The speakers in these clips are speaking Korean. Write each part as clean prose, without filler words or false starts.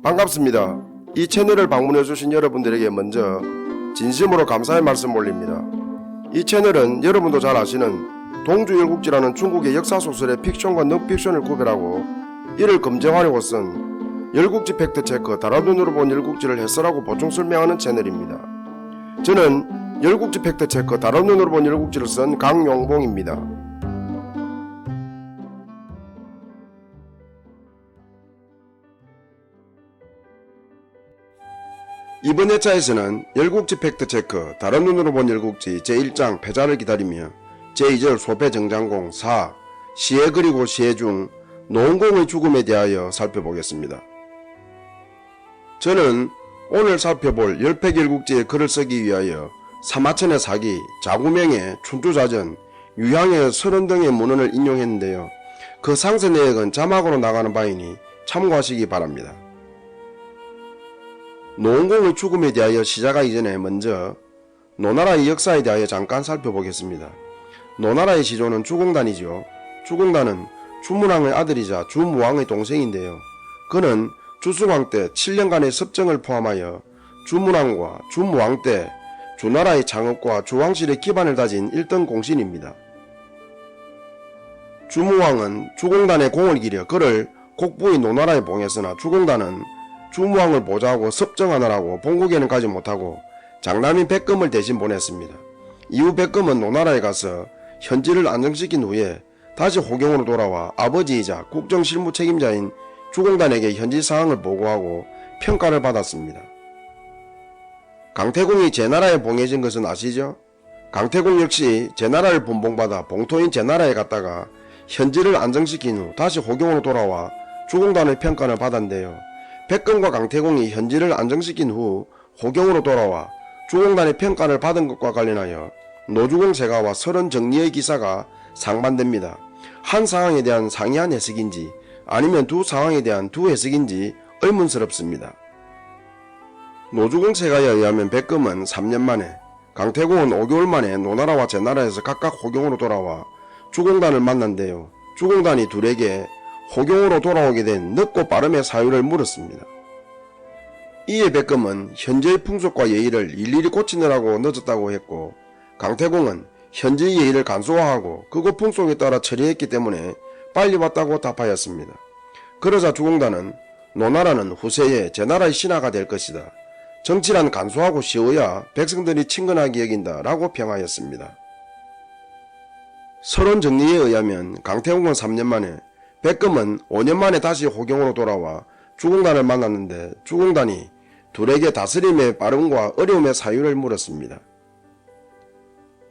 반갑습니다. 이 채널을 방문해주신 여러분들에게 먼저 진심으로 감사의 말씀 올립니다. 이 채널은 여러분도 잘 아시는 동주열국지라는 중국의 역사소설의 픽션과 넌픽션을 구별하고 이를 검증하려고 쓴 열국지 팩트체크 다른 눈으로 본 열국지를 해설하고 보충 설명하는 채널입니다. 저는 열국지 팩트체크 다른 눈으로 본 열국지를 쓴 강용봉입니다. 이번 회차에서는 열국지 팩트체크 다른 눈으로 본 열국지 제1장 패자를 기다리며 제2절 소패 정장공 4 시해 그리고 시해 중 노원공의 죽음에 대하여 살펴보겠습니다. 저는 오늘 살펴볼 열패열국지의 글을 쓰기 위하여 사마천의 사기, 자구명의 춘추자전, 유향의 서른 등의 문헌을 인용했는데요. 그 상세 내역은 자막으로 나가는 바이니 참고하시기 바랍니다. 노원공의 죽음에 대하여 시작하기 전에 먼저 노나라의 역사에 대하여 잠깐 살펴보겠습니다. 노나라의 시조는 주공단이죠. 주공단은 주문왕의 아들이자 주무왕의 동생인데요. 그는 주승왕 때 7년간의 섭정을 포함하여 주문왕과 주무왕 때 주나라의 창업과 주왕실의 기반을 다진 1등 공신입니다. 주무왕은 주공단의 공을 기려 그를 곡부의 노나라에 봉했으나 주공단은 주무왕을 보좌하고 섭정하느라고 본국에는 가지 못하고 장남인 백금을 대신 보냈습니다. 이후 백금은 노나라에 가서 현지를 안정시킨 후에 다시 호경으로 돌아와 아버지이자 국정실무 책임자인 주공단에게 현지 상황을 보고하고 평가를 받았습니다. 강태공이 제나라에 봉해진 것은 아시죠? 강태공 역시 제나라를 분봉받아 봉토인 제나라에 갔다가 현지를 안정시킨 후 다시 호경으로 돌아와 주공단의 평가를 받았는데요. 백금과 강태공이 현지를 안정시킨 후 호경으로 돌아와 주공단의 평가를 받은 것과 관련하여 노주공 세가와 서른 정리의 기사가 상반됩니다. 한 상황에 대한 상이한 해석인지 아니면 두 상황에 대한 두 해석인지 의문스럽습니다. 노주공 세가에 의하면 백금은 3년 만에, 강태공은 5개월 만에 노나라와 제나라에서 각각 호경으로 돌아와 주공단을 만난데요. 주공단이 둘에게 호경으로 돌아오게 된 늦고 빠름의 사유를 물었습니다. 이에 백금은 현지의 풍속과 예의를 일일이 고치느라고 늦었다고 했고, 강태공은 현지의 예의를 간소화하고 그곳 풍속에 따라 처리했기 때문에 빨리 왔다고 답하였습니다. 그러자 주공단은 노나라는 후세에 제나라의 신하가 될 것이다. 정치란 간소하고 쉬워야 백성들이 친근하게 여긴다 라고 평하였습니다. 서론 정리에 의하면 강태공은 3년 만에, 백금은 5년 만에 다시 호경으로 돌아와 주공단을 만났는데 주공단이 둘에게 다스림의 빠름과 어려움의 사유를 물었습니다.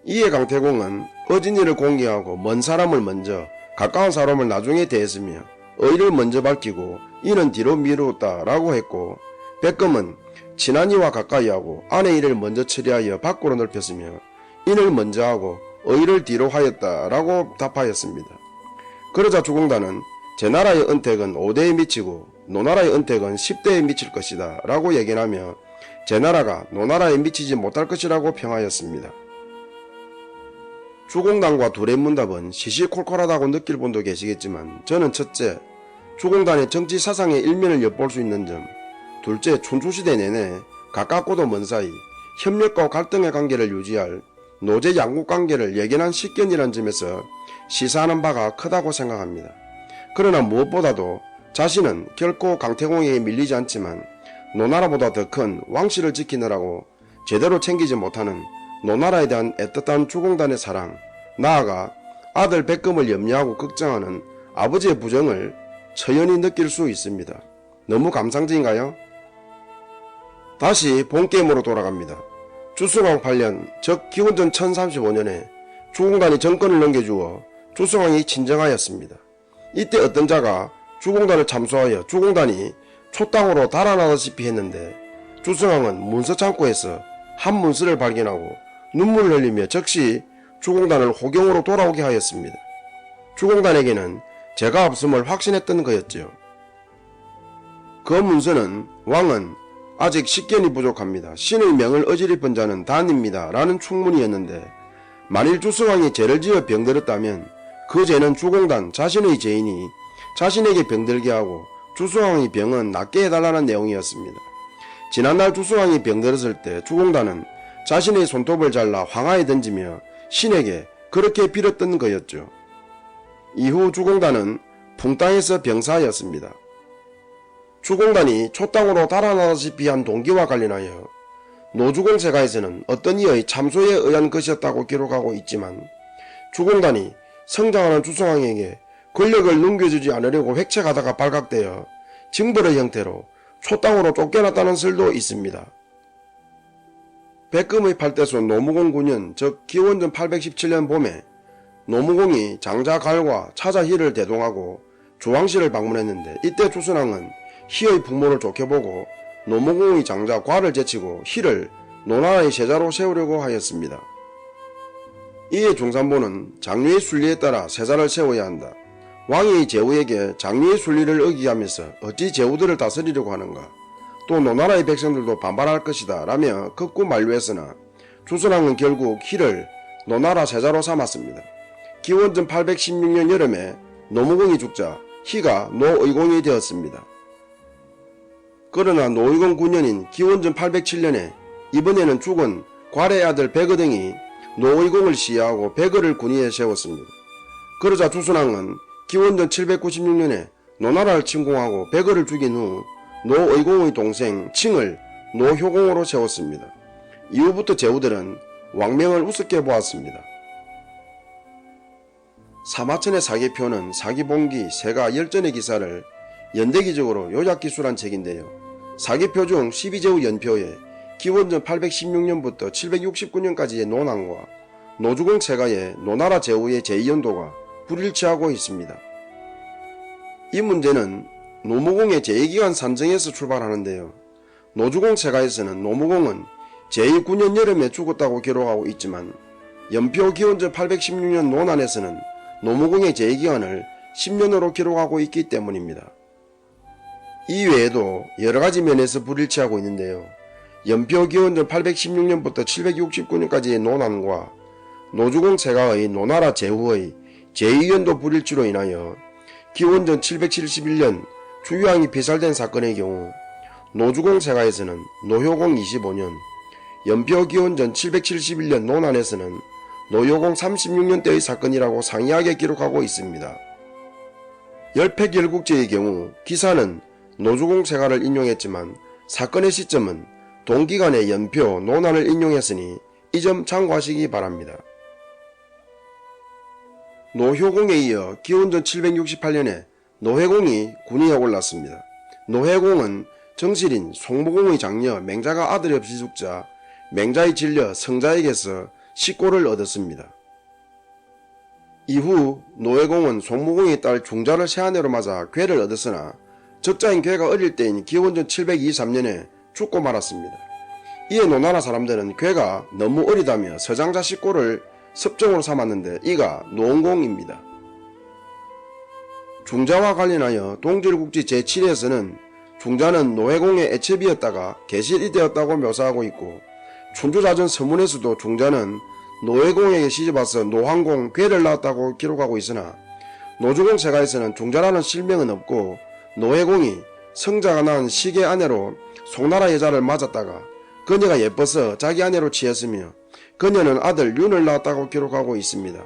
이에 강태공은 어진이를 공개하고 먼 사람을 먼저 가까운 사람을 나중에 대했으며 의를 먼저 밝히고 이는 뒤로 미루었다 라고 했고, 백금은 친한 이와 가까이 하고 아내 일을 먼저 처리하여 밖으로 넓혔으며 인을 먼저 하고 의를 뒤로 하였다 라고 답하였습니다. 그러자 주공단은 제나라의 은택은 5대에 미치고 노나라의 은택은 10대에 미칠 것이다 라고 예견하며 제나라가 노나라에 미치지 못할 것이라고 평하였습니다. 주공단과 둘의 문답은 시시콜콜하다고 느낄 분도 계시겠지만 저는 첫째, 주공단의 정치 사상의 일면을 엿볼 수 있는 점, 둘째, 춘추시대 내내 가깝고도 먼 사이 협력과 갈등의 관계를 유지할 노제 양국 관계를 예견한 식견이라는 점에서 시사하는 바가 크다고 생각합니다. 그러나 무엇보다도 자신은 결코 강태공에게 밀리지 않지만 노나라보다 더 큰 왕실을 지키느라고 제대로 챙기지 못하는 노나라에 대한 애틋한 주공단의 사랑, 나아가 아들 백금을 염려하고 걱정하는 아버지의 부정을 처연히 느낄 수 있습니다. 너무 감상적인가요? 다시 본게임으로 돌아갑니다. 주승왕 8년, 즉 기원전 1035년에 주공단이 정권을 넘겨주어 주승왕이 친정하였습니다. 이때 어떤 자가 주공단을 참수하여 주공단이 초땅으로 달아나다시피 했는데 주승왕은 문서 창고에서 한 문서를 발견하고 눈물을 흘리며 즉시 주공단을 호경으로 돌아오게 하였습니다. 주공단에게는 죄가 없음을 확신했던 거였죠. 그 문서는 왕은 아직 식견이 부족합니다. 신의 명을 어지럽힌 자는 단입니다 라는 충문이었는데, 만일 주승왕이 죄를 지어 병들었다면 그 죄는 주공단 자신의 죄이니 자신에게 병들게 하고 주수왕이 병은 낫게 해달라는 내용이었습니다. 지난날 주수왕이 병들었을 때 주공단은 자신의 손톱을 잘라 황하에 던지며 신에게 그렇게 빌었던 거였죠. 이후 주공단은 풍땅에서 병사였습니다. 주공단이 초땅으로 달아나다시피 한 동기와 관련하여 노주공세가에서는 어떤 이의 참소에 의한 것이었다고 기록하고 있지만 주공단이 성장하는 주수왕에게 권력을 넘겨주지 않으려고 획책하다가 발각되어 징벌의 형태로 초땅으로 쫓겨났다는 설도 있습니다. 백금의 팔대소 노무공 9년 즉 기원전 817년 봄에 노무공이 장자 갈과 차자 희를 대동하고 주왕시를 방문했는데 이때 주순왕은 희의 부모를 좋게보고 노무공의 장자 과를 제치고 희를 노나라의 세자로 세우려고 하였습니다. 이에 중산보는 장류의 순리에 따라 세자를 세워야 한다. 왕이 제후에게 장류의 순리를 어기게 하면서 어찌 제후들을 다스리려고 하는가. 또 노나라의 백성들도 반발할 것이다 라며 극구 만류했으나 주순왕은 결국 희를 노나라 세자로 삼았습니다. 기원전 816년 여름에 노무공이 죽자 희가 노의공이 되었습니다. 그러나 노의공 9년인 기원전 807년에 이번에는 죽은 괄의 아들 백의등이 노의공을 시해하고 백의를 군위에 세웠습니다. 그러자 주순왕은 기원전 796년에 노나라를 침공하고 백의를 죽인 후 노의공의 동생 칭을 노효공으로 세웠습니다. 이후부터 제후들은 왕명을 우습게 보았습니다. 사마천의 사기표는 사기봉기, 세가, 열전의 기사를 연대기적으로 요약기술한 책인데요. 사기표 중 12제후 연표에 기원전 816년부터 769년까지의 논항과 노주공 세가의 노나라 제후의 제2연도가 불일치하고 있습니다. 이 문제는 노무공의 제2기간 산정에서 출발하는데요. 노주공 세가에서는 노무공은 제2 9년 여름에 죽었다고 기록하고 있지만 연표 기원전 816년 논안에서는 노무공의 제2기간을 10년으로 기록하고 있기 때문입니다. 이 외에도 여러가지 면에서 불일치하고 있는데요. 연표 기원전 816년부터 769년까지의 논안과 노주공 세가의 노나라 제후의 제2연도 불일치로 인하여 기원전 771년 주유왕이 피살된 사건의 경우 노주공 세가에서는 노효공 25년, 연표 기원전 771년 논안에서는 노효공 36년 때의 사건이라고 상이하게 기록하고 있습니다. 열패결국제의 경우 기사는 노주공 세가를 인용했지만 사건의 시점은 동기간의 연표, 논안을 인용했으니 이 점 참고하시기 바랍니다. 노효공에 이어 기원전 768년에 노해공이 군위에 올랐습니다. 노해공은 정실인 송무공의 장녀 맹자가 아들이 없이 죽자 맹자의 진려 성자에게서 식고를 얻었습니다. 이후 노해공은 송무공의 딸 중자를 새아내로 맞아 괴를 얻었으나 적자인 괴가 어릴 때인 기원전 723년에 죽고 말았습니다. 이에 노나라 사람들은 괴가 너무 어리다며 서장자 식고를 섭정으로 삼았는데 이가 노원공입니다. 중자와 관련하여 동질국지 제7에서는 중자는 노해공의 애첩이었다가 계실이 되었다고 묘사하고 있고 춘추자전 서문에서도 중자는 노해공에게 시집와서 노환공 괴를 낳았다고 기록하고 있으나 노주공 세가에서는 중자라는 실명은 없고 노해공이 성자가 낳은 시계 아내로 송나라 여자를 맞았다가 그녀가 예뻐서 자기 아내로 취했으며 그녀는 아들 윤을 낳았다고 기록하고 있습니다.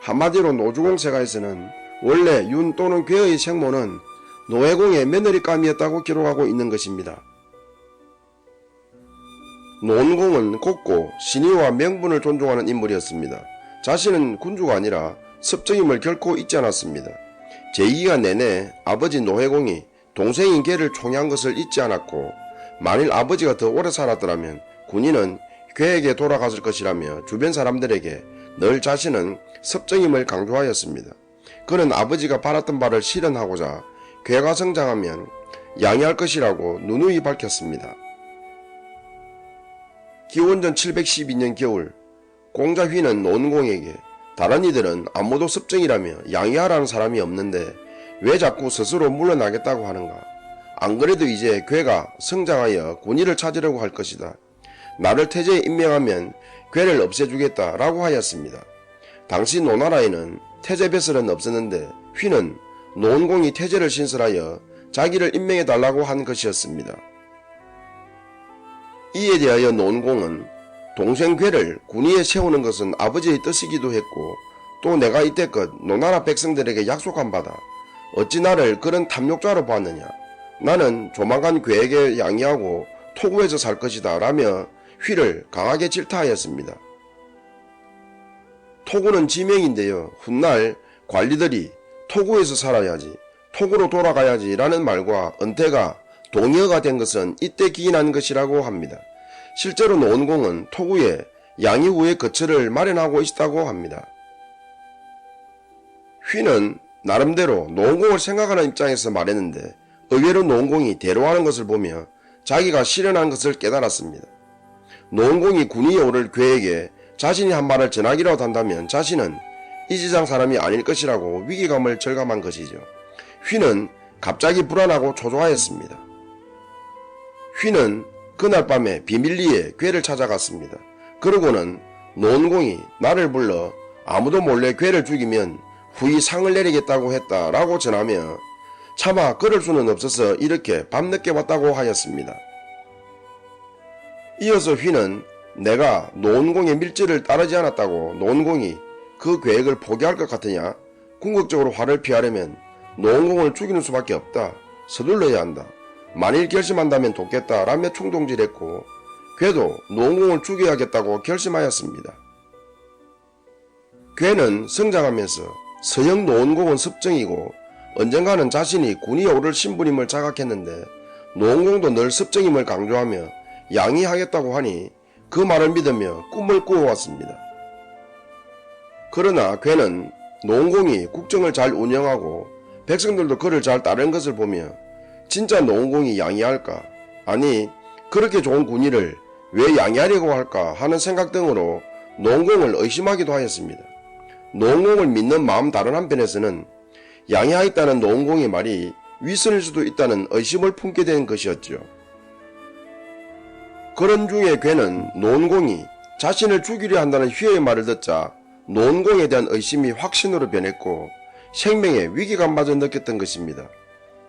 한마디로 노주공 세가에서는 원래 윤 또는 괴의 생모는 노해공의 며느리감이었다고 기록하고 있는 것입니다. 노원공은 곱고 신의와 명분을 존중하는 인물이었습니다. 자신은 군주가 아니라 섭정임을 결코 잊지 않았습니다. 제2기간 내내 아버지 노해공이 동생인 괴를 총애한 것을 잊지 않았고 만일 아버지가 더 오래 살았더라면 군인은 괴에게 돌아갔을 것이라며 주변 사람들에게 늘 자신은 섭정임을 강조하였습니다. 그는 아버지가 바랐던 바를 실현하고자 괴가 성장하면 양해할 것이라고 누누이 밝혔습니다. 기원전 712년 겨울 공자휘는 노원공에게 다른 이들은 아무도 섭정이라며 양해하라는 사람이 없는데 왜 자꾸 스스로 물러나겠다고 하는가. 안 그래도 이제 괴가 성장하여 군의를 찾으려고 할 것이다. 나를 태제에 임명하면 괴를 없애주겠다 라고 하였습니다. 당시 노나라에는 태제 벼슬은 없었는데 휘는 노원공이 태제를 신설하여 자기를 임명해달라고 한 것이었습니다. 이에 대하여 노원공은 동생 괴를 군위에 세우는 것은 아버지의 뜻이기도 했고 또 내가 이때껏 노나라 백성들에게 약속한 바다. 어찌 나를 그런 탐욕자로 보았느냐. 나는 조만간 괴에게 양이하고 토구에서 살 것이다 라며 휘를 강하게 질타하였습니다. 토구는 지명인데요. 훗날 관리들이 토구에서 살아야지, 토구로 돌아가야지 라는 말과 은퇴가 동의어가 된 것은 이때 기인한 것이라고 합니다. 실제로 노원공은 토구에 양이후의 거처를 마련하고 있다고 합니다. 휘는 나름대로 노원공을 생각하는 입장에서 말했는데 의외로 노원공이 대로하는 것을 보며 자기가 실현한 것을 깨달았습니다. 노원공이 군위에 오를 괴에게 자신이 한 말을 전하기라도 한다면 자신은 이 지상 사람이 아닐 것이라고 위기감을 절감한 것이죠. 휘는 갑자기 불안하고 초조하였습니다. 휘는 그날 밤에 비밀리에 괴를 찾아갔습니다. 그러고는 노원공이 나를 불러 아무도 몰래 괴를 죽이면 후히 상을 내리겠다고 했다라고 전하며 차마 그럴 수는 없어서 이렇게 밤늦게 왔다고 하였습니다. 이어서 휘는 내가 노원공의 밀지를 따르지 않았다고 노원공이 그 계획을 포기할 것 같으냐? 궁극적으로 화를 피하려면 노원공을 죽이는 수밖에 없다. 서둘러야 한다. 만일 결심한다면 돕겠다 라며 충동질했고 괴도 노원공을 죽여야겠다고 결심하였습니다. 괴는 성장하면서 서형 노원공은 습정이고 언젠가는 자신이 군위에 오를 신분임을 자각했는데 노원공도 늘 습정임을 강조하며 양이하겠다고 하니 그 말을 믿으며 꿈을 꾸어왔습니다. 그러나 괴는 노원공이 국정을 잘 운영하고 백성들도 그를 잘 따르는 것을 보며 진짜 노원공이 양이할까? 아니 그렇게 좋은 군위를 왜 양이하려고 할까 하는 생각 등으로 노원공을 의심하기도 하였습니다. 노원공을 믿는 마음 다른 한편에서는 양이하겠다는 노원공의 말이 위선일 수도 있다는 의심을 품게 된 것이었죠. 그런 중에 괴는 노원공이 자신을 죽이려 한다는 휘의 말을 듣자 노원공에 대한 의심이 확신으로 변했고 생명의 위기감마저 느꼈던 것입니다.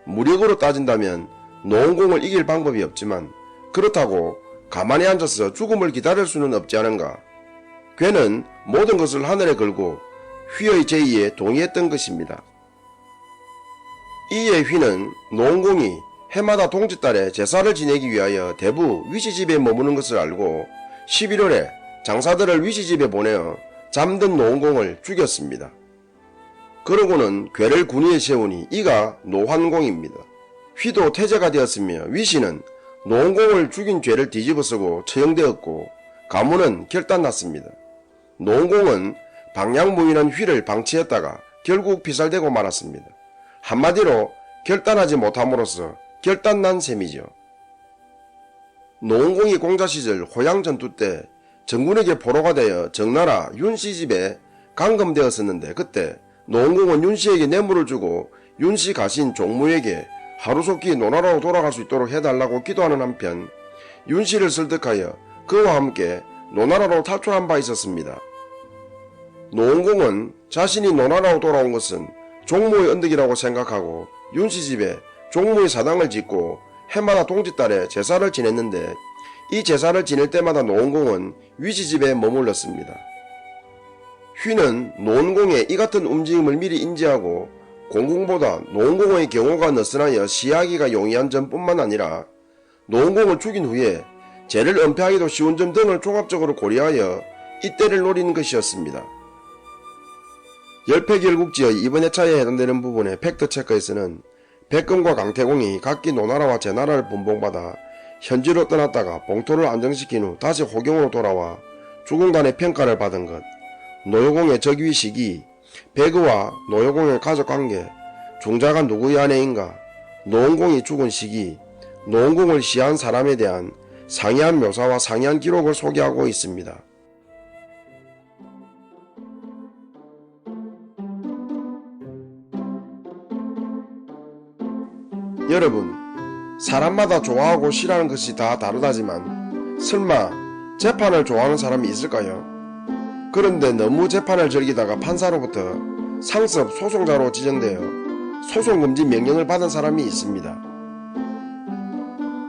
무력으로 따진다면 노원공을 이길 방법이 없지만 그렇다고 가만히 앉아서 죽음을 기다릴 수는 없지 않은가. 괴는 모든 것을 하늘에 걸고 휘의 제의에 동의했던 것입니다. 이에 휘는 노원공이 해마다 동짓달에 제사를 지내기 위하여 대부 위시집에 머무는 것을 알고 11월에 장사들을 위시집에 보내어 잠든 노원공을 죽였습니다. 그러고는 괴를 군위에 세우니 이가 노환공입니다. 휘도 태제가 되었으며 위시는 노원공을 죽인 죄를 뒤집어쓰고 처형되었고 가문은 결단났습니다. 노원공은 방향무인한 휘를 방치했다가 결국 피살되고 말았습니다. 한마디로 결단하지 못함으로써 결단난 셈이죠. 노원공이 공자 시절 호양 전투 때 정군에게 포로가 되어 정나라 윤씨 집에 감금되었었는데 그때 노원공은 윤씨에게 뇌물을 주고 윤씨 가신 종무에게 하루속히 노나라로 돌아갈 수 있도록 해달라고 기도하는 한편 윤씨를 설득하여 그와 함께 노나라로 탈출한 바 있었습니다. 노원공은 자신이 노나라로 돌아온 것은 종무의 은덕이라고 생각하고 윤씨 집에 종무의 사당을 짓고 해마다 동짓달에 제사를 지냈는데 이 제사를 지낼 때마다 노원공은 위시 집에 머물렀습니다. 휘는 노원공의 이 같은 움직임을 미리 인지하고 공공보다 노원공의 경호가 느슨하여 시하기가 용이한 점뿐만 아니라 노원공을 죽인 후에 죄를 은폐하기도 쉬운 점 등을 종합적으로 고려하여 이때를 노리는 것이었습니다. 열패결국지의 이번 회차에 해당되는 부분의 팩트체크에서는 백금과 강태공이 각기 노나라와 제나라를 분봉받아 현지로 떠났다가 봉토를 안정시킨 후 다시 호경으로 돌아와 주공단의 평가를 받은 것, 노여공의 즉위 시기, 배그와 노여공의 가족관계, 중자가 누구의 아내인가, 노원공이 죽은 시기, 노원공을 시한 사람에 대한 상이한 묘사와 상이한 기록을 소개하고 있습니다. 여러분, 사람마다 좋아하고 싫어하는 것이 다 다르다지만 설마 재판을 좋아하는 사람이 있을까요? 그런데 너무 재판을 즐기다가 판사로부터 상습 소송자로 지정되어 소송금지 명령을 받은 사람이 있습니다.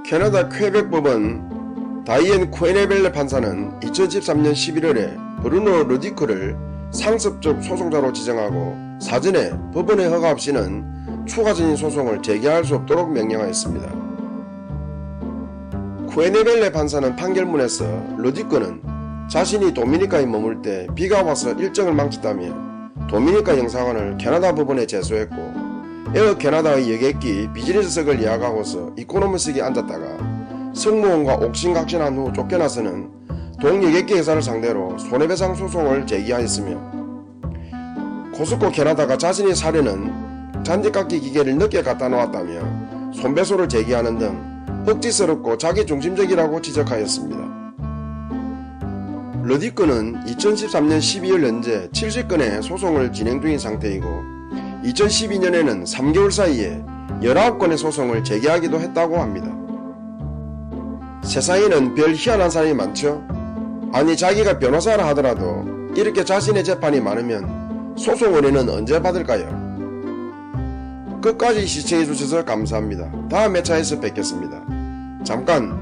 캐나다 퀘벡법원 다이앤 쿠에네벨레 판사는 2013년 11월에 브루노 르디크를 상습적 소송자로 지정하고 사전에 법원의 허가 없이는 추가적인 소송을 제기할 수 없도록 명령하였습니다. 쿠에네벨레 판사는 판결문에서 르디크는 자신이 도미니카에 머물 때 비가 와서 일정을 망쳤다며 도미니카 영사관을 캐나다 법원에 제소했고, 에어 캐나다의 여객기 비즈니스석을 예약하고서 이코노미석에 앉았다가 승무원과 옥신각신한 후 쫓겨나서는 동여객기 회사를 상대로 손해배상 소송을 제기하였으며, 코스코 캐나다가 자신이 사려는 잔디깎기 기계를 늦게 갖다 놓았다며 손배소를 제기하는 등 흑지스럽고 자기중심적이라고 지적하였습니다. 르디크는 2013년 12월 현재 70건의 소송을 진행 중인 상태이고 2012년에는 3개월 사이에 19건의 소송을 제기하기도 했다고 합니다. 세상에는 별 희한한 사람이 많죠. 아니, 자기가 변호사라 하더라도 이렇게 자신의 재판이 많으면 소송 의뢰는 언제 받을까요? 끝까지 시청해주셔서 감사합니다. 다음 회차에서 뵙겠습니다. 잠깐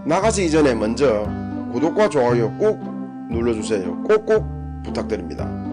나가시기 전에 먼저 구독과 좋아요 꼭 눌러주세요. 꼭꼭 부탁드립니다.